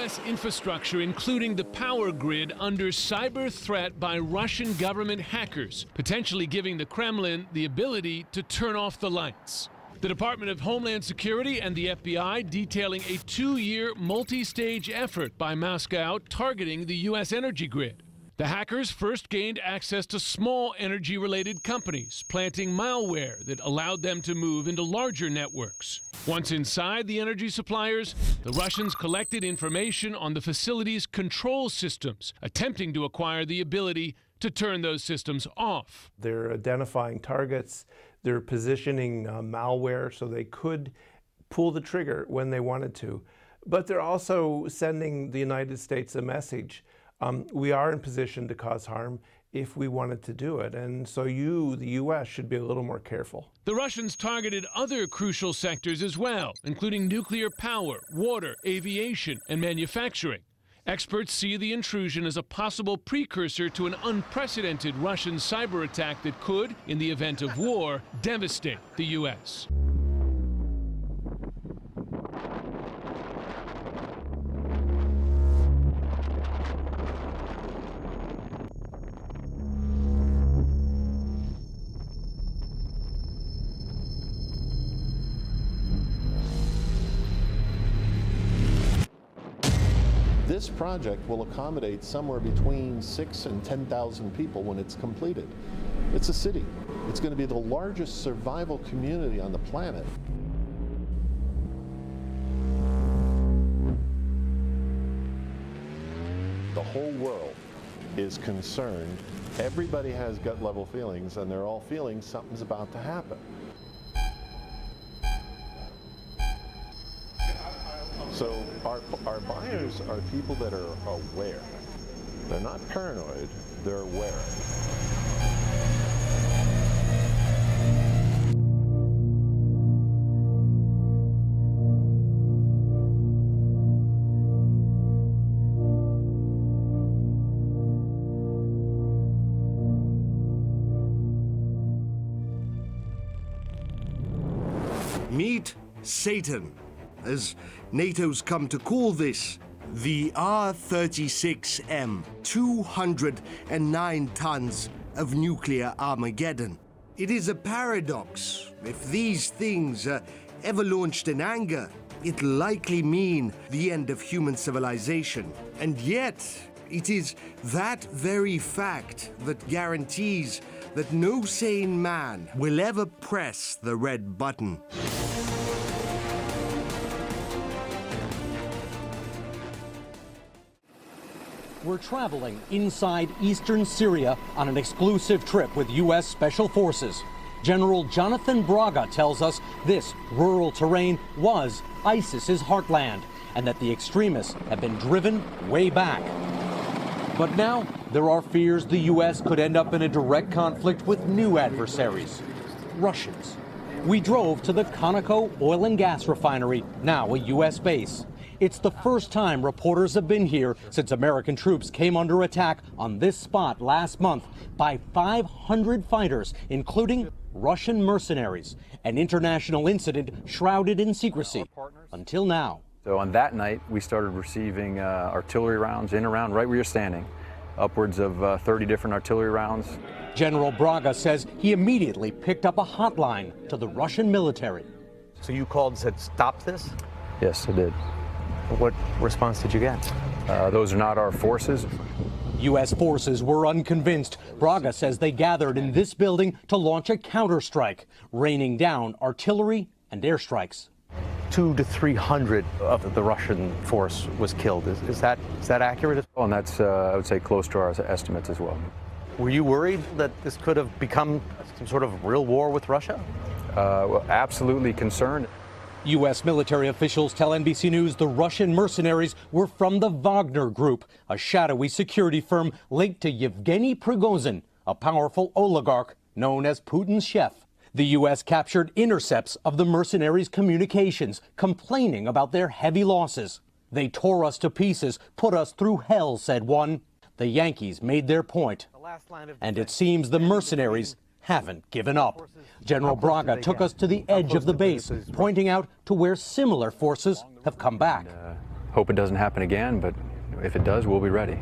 U.S. infrastructure, including the power grid, under cyber threat by Russian government hackers, potentially giving the Kremlin the ability to turn off the lights. The Department of Homeland Security and the FBI detailing a 2-year multi-stage effort by Moscow targeting the U.S. energy grid. The hackers first gained access to small energy-related companies, planting malware that allowed them to move into larger networks. Once inside the energy suppliers, the Russians collected information on the facility's control systems, attempting to acquire the ability to turn those systems off. They're identifying targets, they're positioning malware so they could pull the trigger when they wanted to. But they're also sending the United States a message. We are in position to cause harm if we wanted to do it. And so you, the U.S., should be a little more careful. The Russians targeted other crucial sectors as well, including nuclear power, water, aviation, and manufacturing. Experts see the intrusion as a possible precursor to an unprecedented Russian cyber attack that could, in the event of war, devastate the U.S. This project will accommodate somewhere between 6,000 and 10,000 people when it's completed. It's a city. It's going to be the largest survival community on the planet. The whole world is concerned. Everybody has gut-level feelings, and they're all feeling something's about to happen. So our buyers are people that are aware. They're not paranoid, they're aware. Meet Satan, as NATO's come to call this, the R-36M, 209 tons of nuclear Armageddon. It is a paradox. If these things are ever launched in anger, it likely mean the end of human civilization. And yet, it is that very fact that guarantees that no sane man will ever press the red button. We're traveling inside eastern Syria on an exclusive trip with U.S. Special Forces. General Jonathan Braga tells us this rural terrain was ISIS's heartland and that the extremists have been driven way back. But now there are fears the U.S. could end up in a direct conflict with new adversaries, Russians. We drove to the Conoco oil and gas refinery, now a U.S. base. It's the first time reporters have been here since American troops came under attack on this spot last month by 500 fighters, including Russian mercenaries, an international incident shrouded in secrecy until now. So on that night, we started receiving artillery rounds in around right where you're standing, upwards of 30 different artillery rounds. General Braga says he immediately picked up a hotline to the Russian military. So you called and said, stop this? Yes, I did. What response did you get? Those are not our forces. U.S. forces were unconvinced. Braga says they gathered in this building to launch a counterstrike, raining down artillery and airstrikes. 200 to 300 of the Russian force was killed. Is that accurate? Oh, and that's, I would say, close to our estimates as well. Were you worried that this could have become some sort of real war with Russia? Well, absolutely concerned. U.S. military officials tell NBC News the Russian mercenaries were from the Wagner Group, a shadowy security firm linked to Yevgeny Prigozhin, a powerful oligarch known as Putin's chef. The U.S. captured intercepts of the mercenaries' communications, complaining about their heavy losses. They tore us to pieces, put us through hell, said one. The Yankees made their point. And it seems the mercenaries haven't given up. General Braga took us to the edge of the base, pointing out to where similar forces have come back. Hope it doesn't happen again, but if it does, we'll be ready.